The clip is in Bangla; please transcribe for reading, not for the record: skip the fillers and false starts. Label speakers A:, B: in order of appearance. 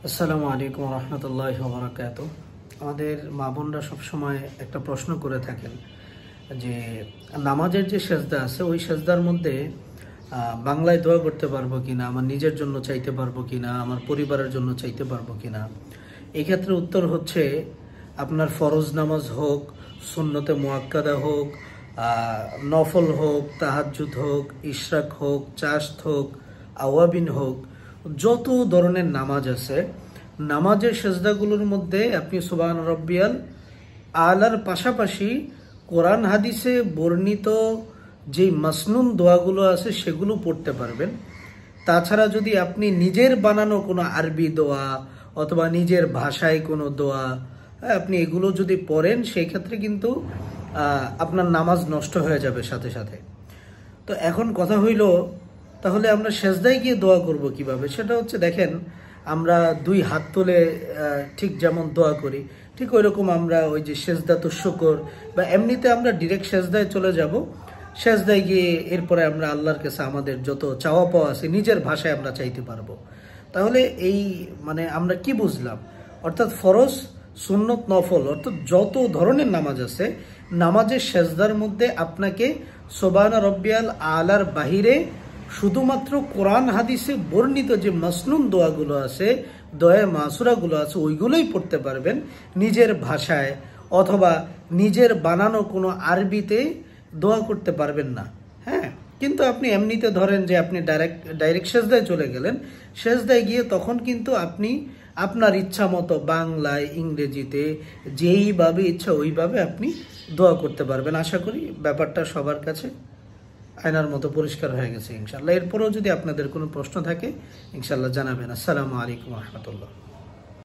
A: আসসালামু আলাইকুম রহমতুল্লাহি ওয়া বারাকাতুহু। আমাদের মা বোনরা সবসময় একটা প্রশ্ন করে থাকেন যে নামাজের যে সেজদা আছে ওই সেজদার মধ্যে বাংলায় দোয়া করতে পারবো কিনা, আমার নিজের জন্য চাইতে পারবো কিনা, আমার পরিবারের জন্য চাইতে পারবো কিনা। এক্ষেত্রে উত্তর হচ্ছে, আপনার ফরজ নামাজ হোক, সুন্নতে মুআক্কাদা হোক, নফল হোক, তাহাজ্জুদ হোক, ইশরাক হোক, চাশত হোক, আওয়াবিন হোক, যত ধরনের নামাজ আছে, নামাজের সেজদাগুলোর মধ্যে আপনি সুবহান রব্বিয়াল আলার পাশাপাশি কোরআন হাদিসে বর্ণিত যে মাসনুন দোয়াগুলো আছে সেগুলো পড়তে পারবেন। তাছাড়া যদি আপনি নিজের বানানো কোনো আরবি দোয়া অথবা নিজের ভাষায় কোনো দোয়া আপনি এগুলো যদি পড়েন, সেই ক্ষেত্রে কিন্তু আপনার নামাজ নষ্ট হয়ে যাবে সাথে সাথে। তো এখন কথা হইল, তাহলে আমরা সেজদায় গিয়ে দোয়া করব কিভাবে? সেটা হচ্ছে, দেখেন, আমরা দুই হাত তুলে ঠিক যেমন দোয়া করি, ঠিক ওই রকম আমরা ওই যে সেজদা তো শুকর বা এমনিতে আমরা ডিরেক্ট সেজদায় চলে যাব। সেজদায় গিয়ে এরপরে আমরা আল্লাহর কাছে আমাদের যত চাওয়া পাওয়া আছে নিজের ভাষায় আমরা চাইতে পারবো। তাহলে এই আমরা কি বুঝলাম? অর্থাৎ ফরজ, সুন্নত, নফল অর্থাৎ যত ধরনের নামাজ আছে, নামাজের সেজদার মধ্যে আপনাকে সুবহান রব্বিয়াল আলার বাহিরে শুধুমাত্র কোরআন হাদিসে বর্ণিত যে মাসনুন দোয়াগুলো আছে, দোয়া মাসুরাগুলো আছে, ওইগুলোই পড়তে পারবেন নিজের ভাষায়, অথবা নিজের বানানো কোনো আরবিতে দোয়া করতে পারবেন না। হ্যাঁ, কিন্তু আপনি এমনিতে ধরেন যে আপনি ডাইরেক্ট সেজদায় চলে গেলেন, সেজদায় গিয়ে তখন কিন্তু আপনি আপনার ইচ্ছা মতো বাংলায়, ইংরেজিতে, যেইভাবে ইচ্ছা ওইভাবে আপনি দোয়া করতে পারবেন। আশা করি ব্যাপারটা সবার কাছে আয়নার মতো পরিষ্কার হয়ে গেছে ইনশাআল্লাহ। এরপরেও যদি আপনাদের কোনো প্রশ্ন থাকে ইনশাআল্লাহ জানাবেন। আসসালামু আলাইকুম রহমতুল্লাহ।